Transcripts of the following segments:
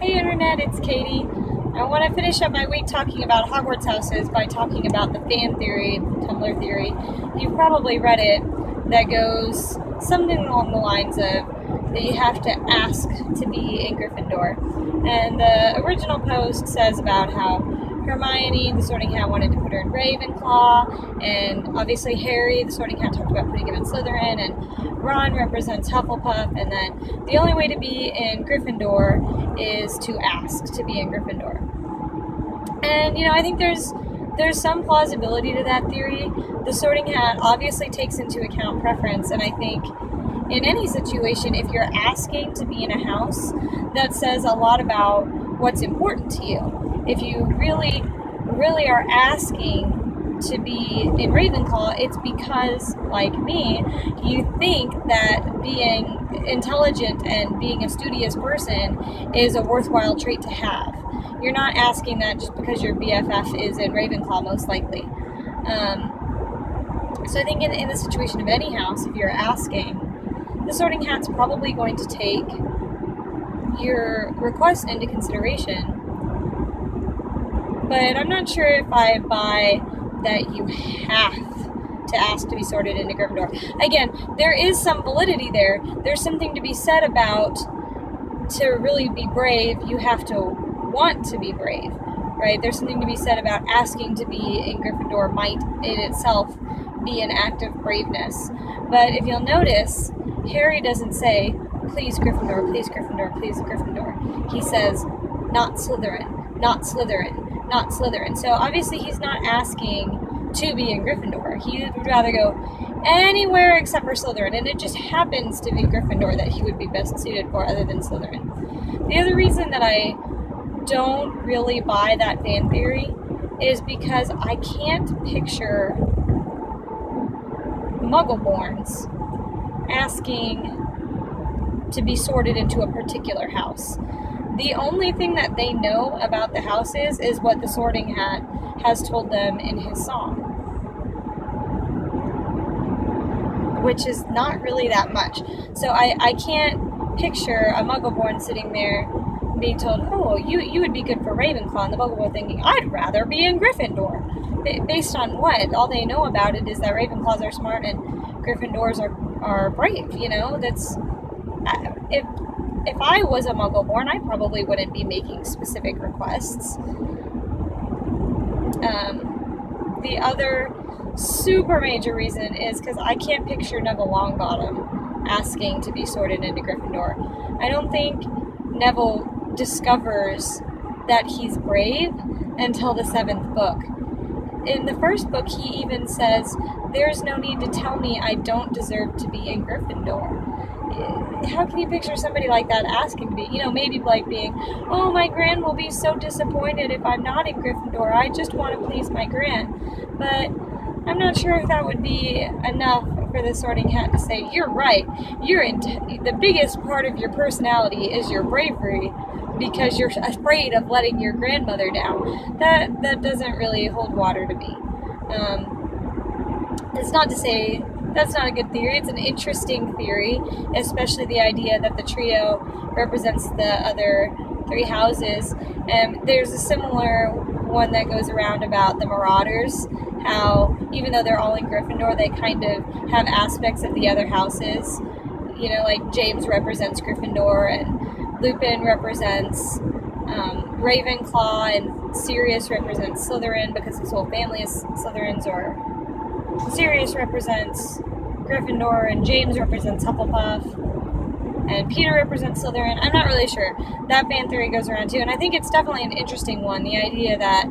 Hey Internet, it's Katie. I want to finish up my week talking about Hogwarts houses by talking about the fan theory, the Tumblr theory. You've probably read it, that goes something along the lines of that you have to ask to be in Gryffindor. And the original post says about how Hermione, the Sorting Hat, wanted to put her in Ravenclaw, and obviously Harry, the Sorting Hat, talked about putting him in Slytherin, and Ron represents Hufflepuff, and then the only way to be in Gryffindor is to ask to be in Gryffindor. And, I think there's some plausibility to that theory. The Sorting Hat obviously takes into account preference, and I think in any situation, if you're asking to be in a house, that says a lot about what's important to you. If you really, really are asking to be in Ravenclaw, it's because, like me, you think that being intelligent and being a studious person is a worthwhile trait to have. You're not asking that just because your BFF is in Ravenclaw, most likely. So I think in the situation of any house, if you're asking, the Sorting Hat's probably going to take your request into consideration. But I'm not sure if I buy that you have to ask to be sorted into Gryffindor. Again, there is some validity there. There's something to be said about, to really be brave, you have to want to be brave, right? There's something to be said about asking to be in Gryffindor might in itself be an act of braveness. But if you'll notice, Harry doesn't say, please Gryffindor, please Gryffindor, please Gryffindor. He says, not Slytherin, not Slytherin, not Slytherin. So obviously he's not asking to be in Gryffindor. He would rather go anywhere except for Slytherin, and it just happens to be Gryffindor that he would be best suited for other than Slytherin. The other reason that I don't really buy that fan theory is because I can't picture Muggleborns asking to be sorted into a particular house. The only thing that they know about the houses is what the Sorting Hat has told them in his song, which is not really that much. So I can't picture a Muggleborn sitting there being told, oh, you would be good for Ravenclaw, and the Muggleborn thinking, I'd rather be in Gryffindor. Based on what? All they know about it is that Ravenclaws are smart and Gryffindors are brave, That's... If I was a Muggleborn, I probably wouldn't be making specific requests. The other super major reason is because I can't picture Neville Longbottom asking to be sorted into Gryffindor. I don't think Neville discovers that he's brave until the 7th book. In the first book, he even says, there's no need to tell me I don't deserve to be in Gryffindor. How can you picture somebody like that asking to be, maybe like being, oh, my gran will be so disappointed if I'm not in Gryffindor, I just want to please my gran. But I'm not sure if that would be enough for the Sorting Hat to say, you're right, the biggest part of your personality is your bravery, because you're afraid of letting your grandmother down. That doesn't really hold water to me. It's not to say that's not a good theory. It's an interesting theory, especially the idea that the trio represents the other 3 houses. And there's a similar one that goes around about the Marauders, how even though they're all in Gryffindor, they kind of have aspects of the other houses. Like James represents Gryffindor, and Lupin represents Ravenclaw, and Sirius represents Slytherin because his whole family is Slytherins, or Sirius represents Gryffindor, and James represents Hufflepuff, and Peter represents Slytherin. I'm not really sure. That fan theory goes around too, and I think it's definitely an interesting one, the idea that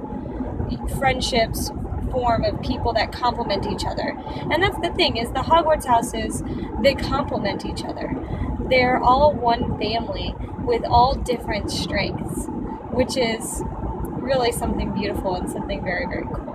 friendships form of people that complement each other. And that's the thing, is the Hogwarts houses, they complement each other. They're all one family with all different strengths, which is really something beautiful and something very, very cool.